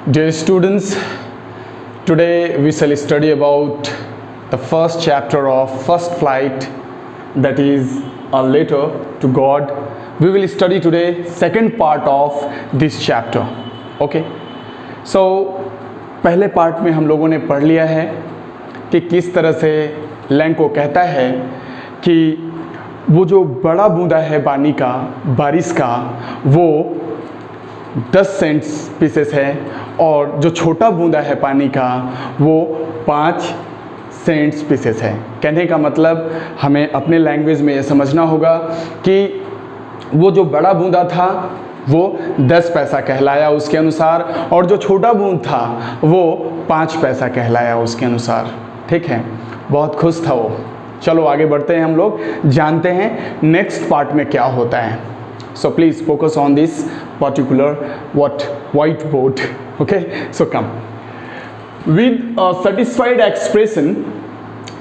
Dear students, today we shall study about the first chapter of First Flight, that is a letter to God. We will study today second part of this chapter. Okay? So पहले part में हम लोगों ने पढ़ लिया है कि किस तरह से लैंग को कहता है कि वो जो बड़ा बूंदा है पानी का, बारिश का, वो 10 सेंट्स पीसेस है और जो छोटा बूंदा है पानी का वो 5 सेंट्स पीसेस है। कहने का मतलब हमें अपने लैंग्वेज में ये समझना होगा कि वो जो बड़ा बूंदा था वो 10 पैसा कहलाया उसके अनुसार, और जो छोटा बूंद था वो 5 पैसा कहलाया उसके अनुसार। ठीक है, बहुत खुश था वो। चलो आगे बढ़ते हैं, हम लोग जानते हैं नेक्स्ट पार्ट में क्या होता है। So please focus on this particular whiteboard. Okay, so come. With a satisfied expression,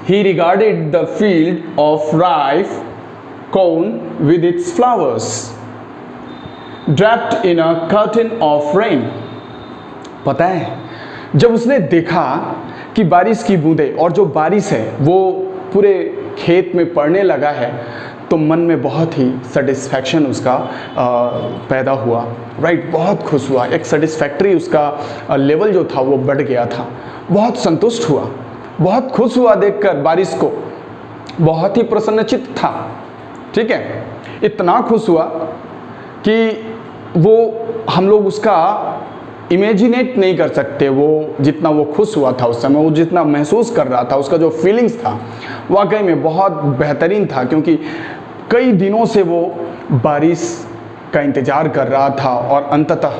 he regarded the field of ripe corn with its flowers, draped in a curtain of rain. पता है, जब उसने देखा कि बारिश की बूंदें और जो बारिश है वो पूरे खेत में पड़ने लगा है, तो मन में बहुत ही सेटिस्फैक्शन उसका पैदा हुआ। राइट, बहुत खुश हुआ, एक सेटिस्फैक्ट्री उसका लेवल जो था वो बढ़ गया था। बहुत संतुष्ट हुआ, बहुत खुश हुआ देखकर बारिश को, बहुत ही प्रसन्नचित्त था। ठीक है, इतना खुश हुआ कि वो हम लोग उसका इमेजिनेट नहीं कर सकते। वो जितना वो खुश हुआ था उस समय, वो जितना महसूस कर रहा था, उसका जो फीलिंग्स था वाकई में बहुत बेहतरीन था, क्योंकि कई दिनों से वो बारिश का इंतज़ार कर रहा था और अंततः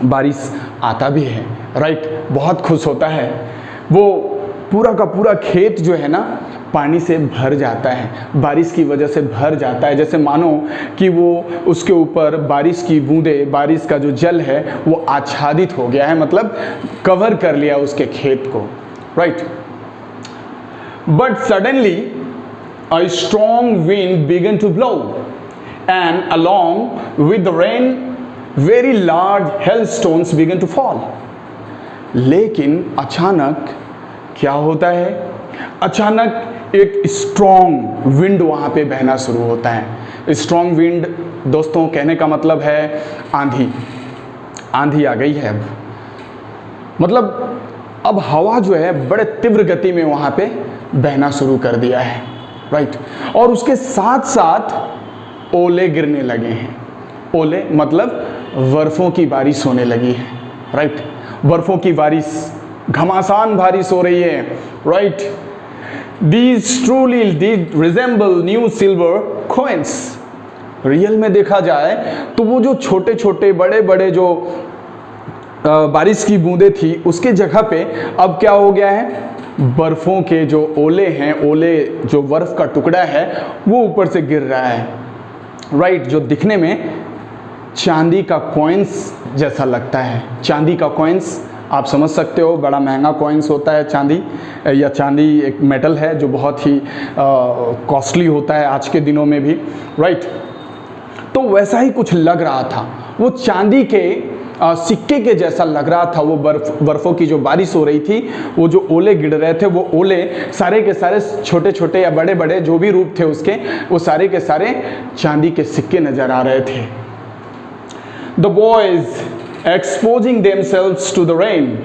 बारिश आता भी है। राइट, बहुत खुश होता है। वो पूरा का पूरा खेत जो है ना पानी से भर जाता है, बारिश की वजह से भर जाता है, जैसे मानो कि वो उसके ऊपर बारिश की बूंदें, बारिश का जो जल है वो आच्छादित हो गया है, मतलब कवर कर लिया उसके खेत को। Right, but suddenly a strong wind began to blow, and along with the rain very large hailstones began to fall. लेकिन अचानक क्या होता है, अचानक एक स्ट्रॉन्ग विंड वहाँ पे बहना शुरू होता है। स्ट्रॉन्ग विंड दोस्तों कहने का मतलब है आंधी। आंधी आ गई है अब, मतलब अब हवा जो है बड़े तीव्र गति में वहाँ पे बहना शुरू कर दिया है। राइट, और उसके साथ साथ ओले गिरने लगे हैं। ओले मतलब बर्फों की बारिश होने लगी है। राइट, बर्फों की बारिश, घमासान बारिश हो रही है। Right, these truly did resemble new silver coins. Real में देखा जाए तो वो जो छोटे छोटे बड़े बड़े जो बारिश की बूंदें थी उसके जगह पे अब क्या हो गया है, बर्फ़ों के जो ओले हैं, ओले जो बर्फ़ का टुकड़ा है वो ऊपर से गिर रहा है। राइट, जो दिखने में चांदी का कॉइन्स जैसा लगता है। चांदी का कॉइन्स आप समझ सकते हो, बड़ा महंगा कॉइन्स होता है चांदी, या चांदी एक मेटल है जो बहुत ही कॉस्टली होता है आज के दिनों में भी। राइट, तो वैसा ही कुछ लग रहा था, वो चांदी के सिक्के के जैसा लग रहा था। वो बर्फ़ों की जो बारिश हो रही थी, वो जो ओले गिर रहे थे, वो ओले सारे के सारे छोटे छोटे या बड़े बड़े जो भी रूप थे उसके, वो सारे के सारे चांदी के सिक्के नज़र आ रहे थे। The boys exposing themselves to the rain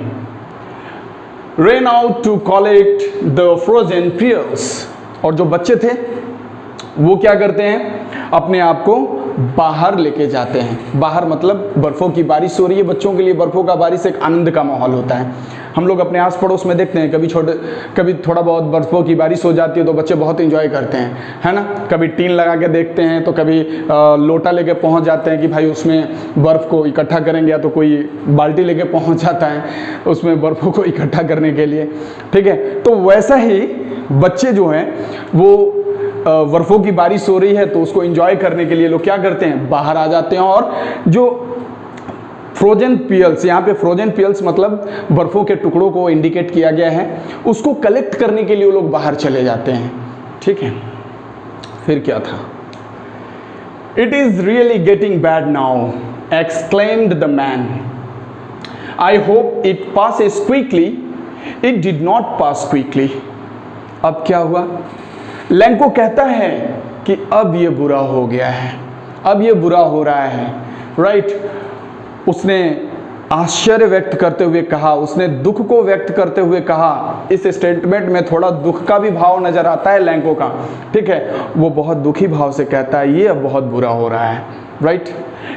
ran out to collect the frozen pearls। और जो बच्चे थे वो क्या करते हैं, अपने आप को बाहर लेके जाते हैं। बाहर मतलब बर्फ़ों की बारिश हो रही है, बच्चों के लिए बर्फ़ों का बारिश एक आनंद का माहौल होता है। हम लोग अपने आस पड़ोस में देखते हैं, कभी थोड़ा बहुत बर्फ़ों की बारिश हो जाती है तो बच्चे बहुत एंजॉय करते हैं, है ना। कभी टीन लगा के देखते हैं, तो कभी लोटा लेके पहुंच जाते हैं कि भाई उसमें बर्फ़ को इकट्ठा करेंगे, या तो कोई बाल्टी लेके पहुंच जाता है उसमें बर्फ़ों को इकट्ठा करने के लिए। ठीक है, तो वैसा ही बच्चे जो हैं वो बर्फ़ों की बारिश हो रही है तो उसको एंजॉय करने के लिए लोग क्या करते हैं, बाहर आ जाते हैं। और जो फ्रोजन पियल्स, यहाँ पे फ्रोजन पियल्स मतलब बर्फ़ों के टुकड़ों को इंडिकेट किया गया है, उसको कलेक्ट करने के लिए वो लोग बाहर चले जाते हैं। ठीक है, फिर क्या था, it is really getting bad now, exclaimed the man. I hope it passes quickly, it did not pass quickly. अब क्या हुआ? लैंको कहता है कि अब ये बुरा हो गया है, अब ये बुरा हो रहा है, राइट। उसने आश्चर्य व्यक्त करते हुए कहा, उसने दुख को व्यक्त करते हुए कहा। इस स्टेटमेंट में थोड़ा दुख का भी भाव नजर आता है लैंको का, ठीक है। वो बहुत दुखी भाव से कहता है ये अब बहुत बुरा हो रहा है, राइट।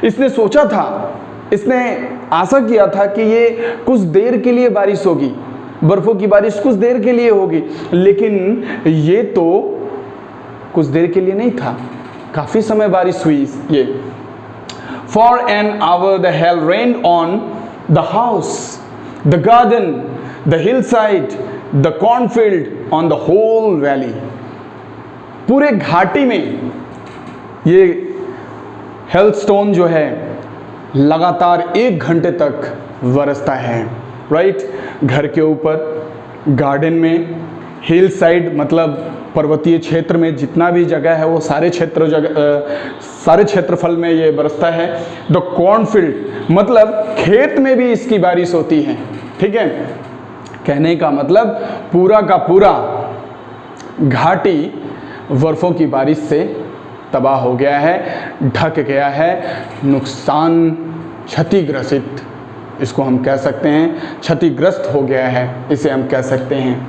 इसने सोचा था, इसने आशा किया था कि ये कुछ देर के लिए बारिश होगी, बर्फों की बारिश कुछ देर के लिए होगी, लेकिन ये तो कुछ देर के लिए नहीं था, काफी समय बारिश हुई ये। For an hour the hail rained on the house, the garden, the hillside, the cornfield, on the whole valley. पूरे घाटी में ये हेलस्टोन जो है लगातार 1 घंटे तक बरसता है, राइट। घर के ऊपर, गार्डन में, हिल साइड मतलब पर्वतीय क्षेत्र में जितना भी जगह है वो सारे क्षेत्रफल में ये बरसता है। द कॉर्नफील्ड मतलब खेत में भी इसकी बारिश होती है, ठीक है। कहने का मतलब पूरा का पूरा घाटी बर्फों की बारिश से तबाह हो गया है, ढक गया है, नुकसान, क्षतिग्रसित इसको हम कह सकते हैं, क्षतिग्रस्त हो गया है, इसे हम कह सकते हैं।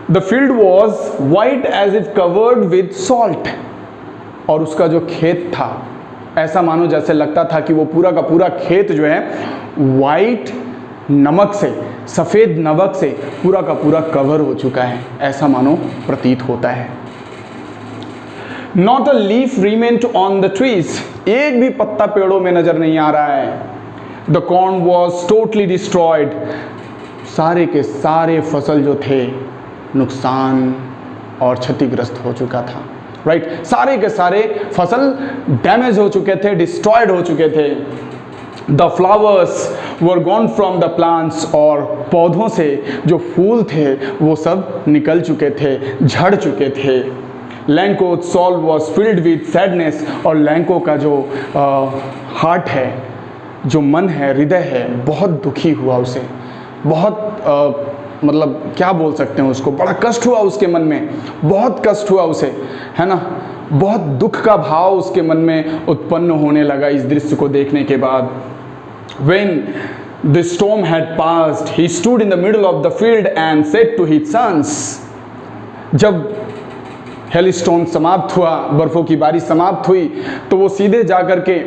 The field was white as if covered with salt. और उसका जो खेत था ऐसा मानो जैसे लगता था कि वो पूरा का पूरा खेत जो है वाइट नमक से, सफ़ेद नमक से पूरा का पूरा कवर हो चुका है, ऐसा मानो प्रतीत होता है। Not a leaf remained on the trees. एक भी पत्ता पेड़ों में नजर नहीं आ रहा है। The corn was totally destroyed. सारे के सारे फसल जो थे नुकसान और क्षतिग्रस्त हो चुका था, राइट। सारे के सारे फसल डैमेज हो चुके थे, डिस्ट्रॉयड हो चुके थे। The flowers were gone from the plants, और पौधों से जो फूल थे वो सब निकल चुके थे, झड़ चुके थे। Lencho soul was filled with sadness, और लैंको का जो हार्ट है, जो मन है, हृदय है, बहुत दुखी हुआ उसे, बहुत मतलब क्या बोल सकते हैं उसको, बड़ा कष्ट हुआ उसके मन में, बहुत कष्ट हुआ उसे, है ना। बहुत दुख का भाव उसके मन में उत्पन्न होने लगा इस दृश्य को देखने के बाद। When the storm had passed, he stood in the middle of the field and said to his sons. जब हेलस्टोन समाप्त हुआ, बर्फों की बारिश समाप्त हुई, तो वो सीधे जाकर के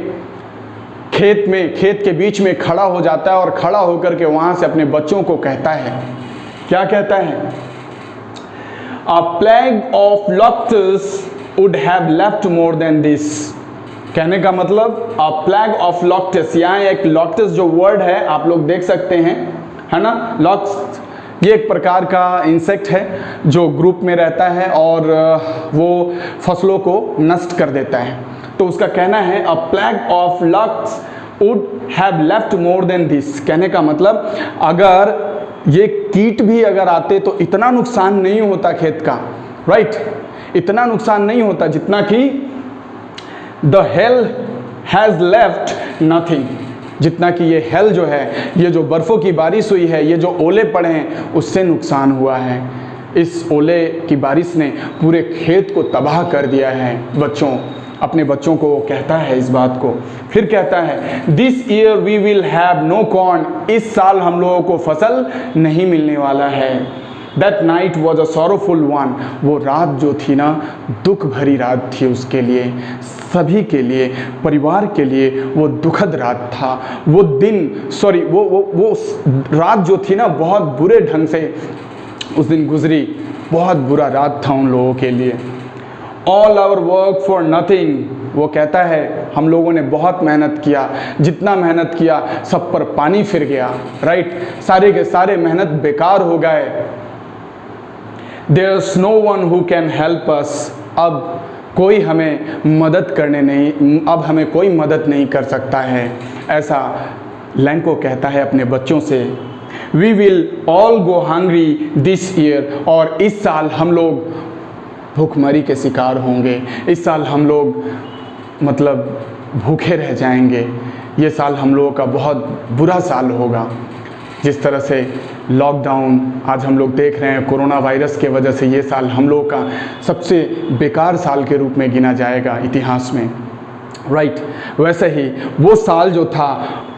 खेत के बीच में खड़ा हो जाता है, और खड़ा होकर के वहाँ से अपने बच्चों को कहता है, क्या कहता है? A plague of locusts would have left more than this. कहने का मतलब a plague of locusts, यहाँ एक locust जो वर्ड है आप लोग देख सकते हैं, है ना। locust ये एक प्रकार का इंसेक्ट है जो ग्रुप में रहता है और वो फसलों को नष्ट कर देता है। तो उसका कहना है a plague of locusts would have left more than this। कहने का मतलब अगर ये कीट भी अगर आते तो इतना नुकसान नहीं होता खेत का, राइट। इतना नुकसान नहीं होता जितना कि the hell has left nothing, जितना कि ये हेल जो है, ये जो बर्फ़ों की बारिश हुई है, ये जो ओले पड़े हैं, उससे नुकसान हुआ है। इस ओले की बारिश ने पूरे खेत को तबाह कर दिया है। अपने बच्चों को कहता है इस बात को। फिर कहता है this year we will have no corn, इस साल हम लोगों को फसल नहीं मिलने वाला है। That night was a sorrowful one, वो रात जो थी ना, दुख भरी रात थी उसके लिए, सभी के लिए, परिवार के लिए वो दुखद रात था। वो रात जो थी ना, बहुत बुरे ढंग से उस दिन गुजरी, बहुत बुरा रात था उन लोगों के लिए। All our work for nothing, वो कहता है हम लोगों ने बहुत मेहनत किया, जितना मेहनत किया सब पर पानी फिर गया, राइट। सारे के सारे मेहनत बेकार हो गए। There is no one who can help us, अब कोई हमें मदद नहीं कर सकता है, ऐसा लैंको कहता है अपने बच्चों से। We will all go hungry this year, और इस साल हम लोग भूखमरी के शिकार होंगे, इस साल हम लोग मतलब भूखे रह जाएंगे। ये साल हम लोगों का बहुत बुरा साल होगा। जिस तरह से लॉकडाउन आज हम लोग देख रहे हैं कोरोना वायरस के वजह से, ये साल हम लोगों का सबसे बेकार साल के रूप में गिना जाएगा इतिहास में, राइट। वैसे ही वो साल जो था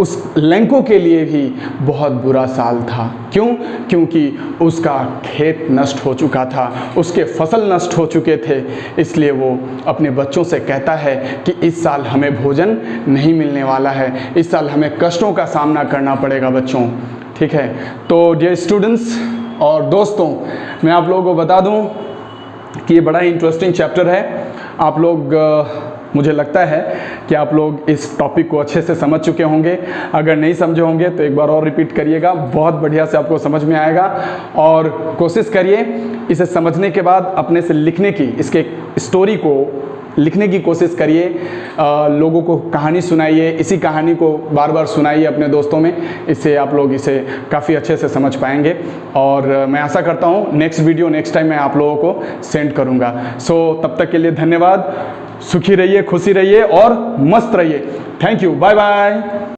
उस लैंको के लिए भी बहुत बुरा साल था। क्यों? क्योंकि उसका खेत नष्ट हो चुका था, उसके फसल नष्ट हो चुके थे। इसलिए वो अपने बच्चों से कहता है कि इस साल हमें भोजन नहीं मिलने वाला है, इस साल हमें कष्टों का सामना करना पड़ेगा बच्चों। ठीक है, तो डियर स्टूडेंट्स और दोस्तों, मैं आप लोगों को बता दूं कि ये बड़ा ही इंटरेस्टिंग चैप्टर है। आप लोग मुझे लगता है कि आप लोग इस टॉपिक को अच्छे से समझ चुके होंगे। अगर नहीं समझे होंगे तो एक बार और रिपीट करिएगा, बहुत बढ़िया से आपको समझ में आएगा। और कोशिश करिए इसे समझने के बाद अपने से लिखने की, इसके स्टोरी को लिखने की कोशिश करिए। लोगों को कहानी सुनाइए, इसी कहानी को बार बार सुनाइए अपने दोस्तों में। इससे आप लोग इसे काफ़ी अच्छे से समझ पाएंगे। और मैं आशा करता हूँ नेक्स्ट वीडियो नेक्स्ट टाइम मैं आप लोगों को सेंड करूँगा। सो तब तक के लिए धन्यवाद। सुखी रहिए, खुशी रहिए और मस्त रहिए। Thank you, bye bye.